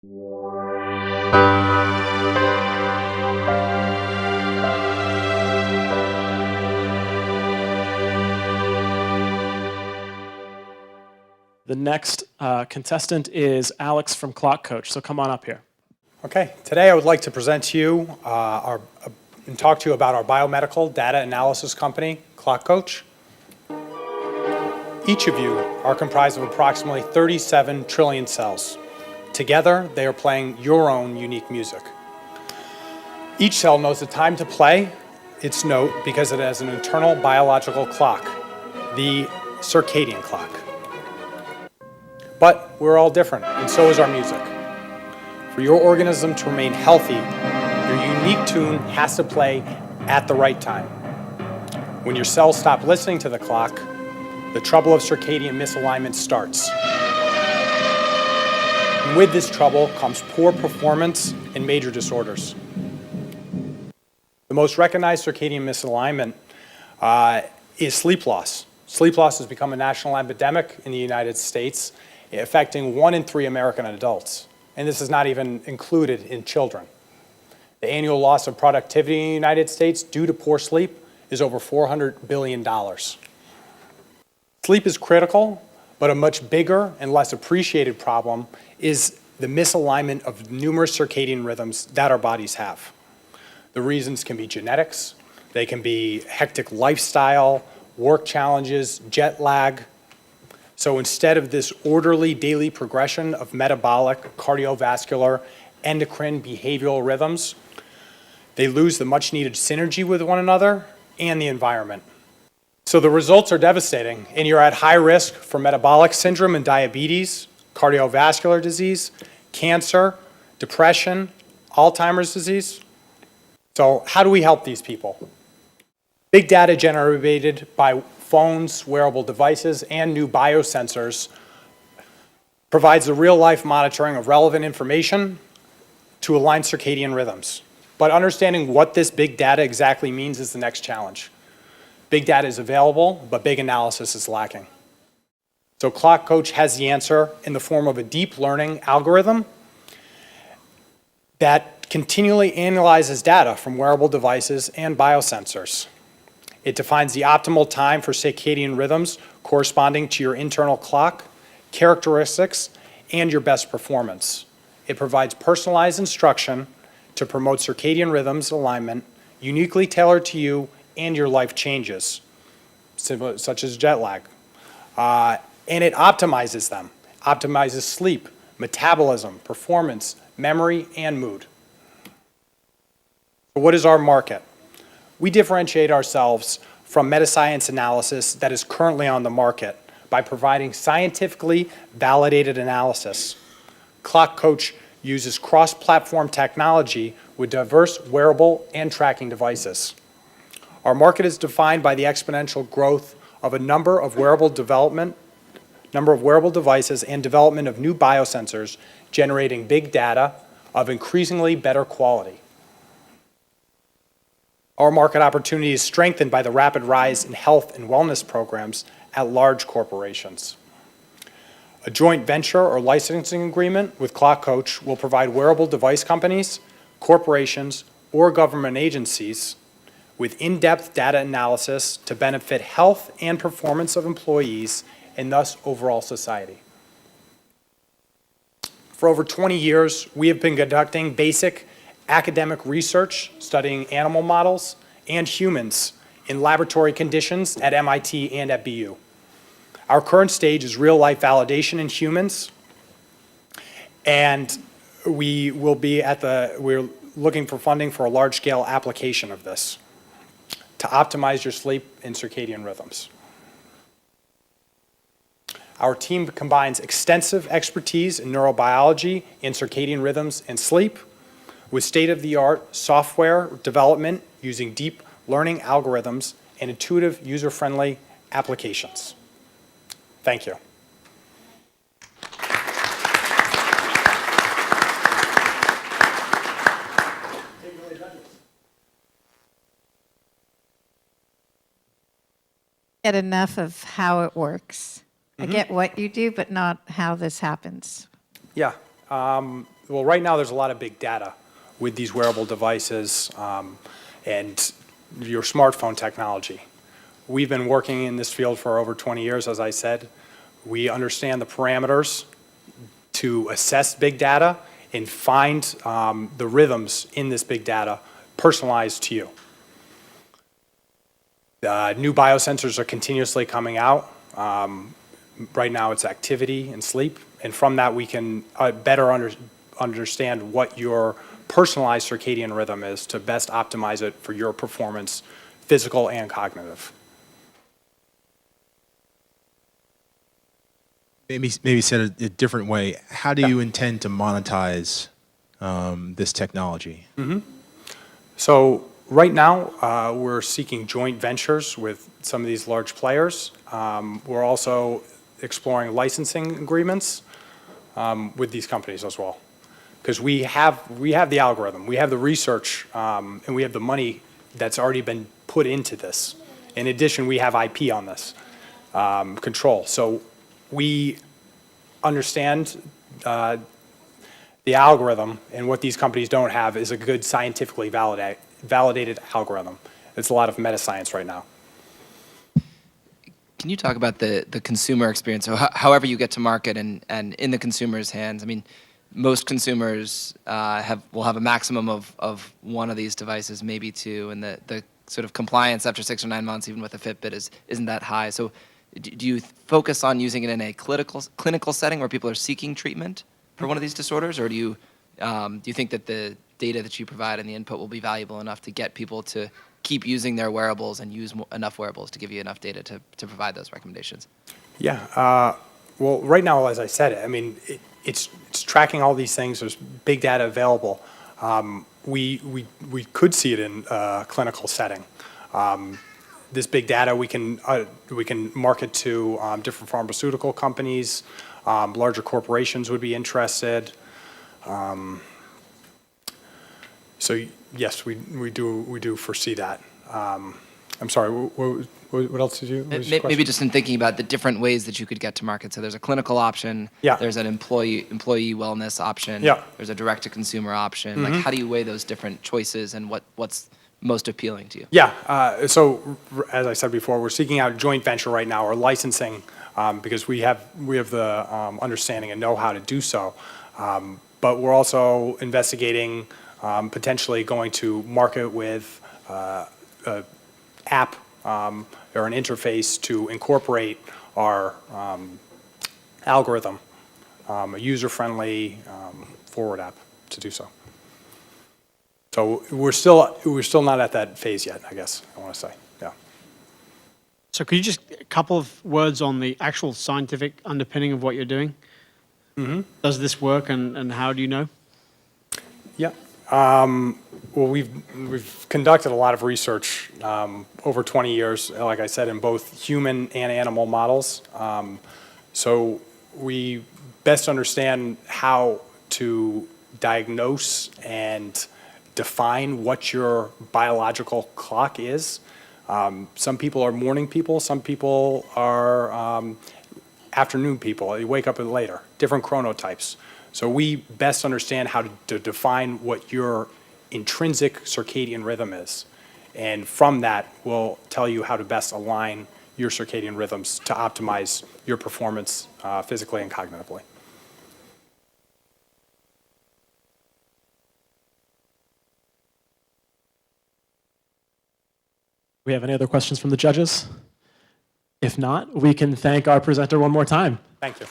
The next contestant is Alex from ClockCoach, so come on up here. Okay, today I would like to present to you and talk to you about our biomedical data analysis company, ClockCoach. Each of you are comprised of approximately 37 trillion cells. Together, they are playing your own unique music. Each cell knows the time to play its note because it has an internal biological clock, the circadian clock. But we're all different, and so is our music. For your organism to remain healthy, your unique tune has to play at the right time. When your cells stop listening to the clock, the trouble of circadian misalignment starts. And with this trouble comes poor performance and major disorders. The most recognized circadian misalignment is sleep loss. Sleep loss has become a national epidemic in the United States, affecting 1 in 3 American adults. And this is not even included in children. The annual loss of productivity in the United States due to poor sleep is over $400 billion. Sleep is critical, but a much bigger and less appreciated problem is the misalignment of numerous circadian rhythms that our bodies have. The reasons can be genetics, they can be hectic lifestyle, work challenges, jet lag. So instead of this orderly daily progression of metabolic, cardiovascular, endocrine, behavioral rhythms, they lose the much needed synergy with one another and the environment. So the results are devastating, and you're at high risk for metabolic syndrome and diabetes, cardiovascular disease, cancer, depression, Alzheimer's disease. So how do we help these people? Big data generated by phones, wearable devices, and new biosensors provides the real-life monitoring of relevant information to align circadian rhythms. But understanding what this big data exactly means is the next challenge. Big data is available, but big analysis is lacking. So ClockCoach has the answer in the form of a deep learning algorithm that continually analyzes data from wearable devices and biosensors. It defines the optimal time for circadian rhythms corresponding to your internal clock, characteristics, and your best performance. It provides personalized instruction to promote circadian rhythms alignment, uniquely tailored to you and your life changes, such as jet lag. And it optimizes them, optimizes sleep, metabolism, performance, memory, and mood. So what is our market? We differentiate ourselves from metascience analysis that is currently on the market by providing scientifically validated analysis. ClockCoach uses cross-platform technology with diverse wearable and tracking devices. Our market is defined by the exponential growth of a number of wearable devices and development of new biosensors generating big data of increasingly better quality. Our market opportunity is strengthened by the rapid rise in health and wellness programs at large corporations. A joint venture or licensing agreement with ClockCoach will provide wearable device companies, corporations, or government agencies with in-depth data analysis to benefit health and performance of employees and thus overall society. For over 20 years, we have been conducting basic academic research studying animal models and humans in laboratory conditions at MIT and at BU. Our current stage is real-life validation in humans, and we're looking for funding for a large-scale application of this to optimize your sleep and circadian rhythms. Our team combines extensive expertise in neurobiology and circadian rhythms and sleep with state-of-the-art software development using deep learning algorithms and intuitive, user-friendly applications. Thank you. Get enough of how it works. I get what you do, but not how this happens. Yeah. well, right now there's a lot of big data with these wearable devices and your smartphone technology. We've been working in this field for over 20 years, as I said. We understand the parameters to assess big data and find the rhythms in this big data personalized to you. New biosensors are continuously coming out. Right now it's activity and sleep, and from that we can better understand what your personalized circadian rhythm is to best optimize it for your performance, physical and cognitive. Maybe said a different way, how do you intend to monetize this technology? So right now, we're seeking joint ventures with some of these large players. We're also exploring licensing agreements with these companies as well. Because we have the algorithm, we have the research, and we have the money that's already been put into this. In addition, we have IP on this, control. So we understand the algorithm, and what these companies don't have is a good scientifically validated algorithm. It's a lot of meta science right now. Can you talk about the consumer experience? So however you get to market and in the consumer's hands, I mean, most consumers will have a maximum of one of these devices, maybe two, and the sort of compliance after 6 or 9 months, even with a Fitbit, isn't that high. So do you focus on using it in a clinical setting where people are seeking treatment for one of these disorders, or do you think that the data that you provide and the input will be valuable enough to get people to keep using their wearables and use enough wearables to give you enough data to provide those recommendations? Yeah. Well, right now, as I said, I mean, it's tracking all these things. There's big data available. We could see it in a clinical setting. This big data we can market to different pharmaceutical companies. Larger corporations would be interested. So yes, we do foresee that. I'm sorry. What else did you? Maybe just in thinking about the different ways that you could get to market. So there's a clinical option. Yeah. There's an employee wellness option. Yeah. There's a direct-to-consumer option. Like, how do you weigh those different choices, and what's most appealing to you? Yeah. So as I said before, we're seeking out joint venture right now or licensing because we have the understanding and know-how to do so. But we're also investigating potentially going to market with an app or an interface to incorporate our algorithm, a user-friendly forward app to do so. So we're still not at that phase yet, I guess I want to say. Yeah. So could you just a couple of words on the actual scientific underpinning of what you're doing? Does this work, and how do you know? Yeah. Well, we've conducted a lot of research over 20 years, like I said, in both human and animal models. So we best understand how to diagnose and define what your biological clock is. Some people are morning people, some people are afternoon people. They wake up later, different chronotypes. So we best understand how to define what your intrinsic circadian rhythm is. And from that, we'll tell you how to best align your circadian rhythms to optimize your performance physically and cognitively. We have any other questions from the judges? If not, we can thank our presenter one more time. Thank you.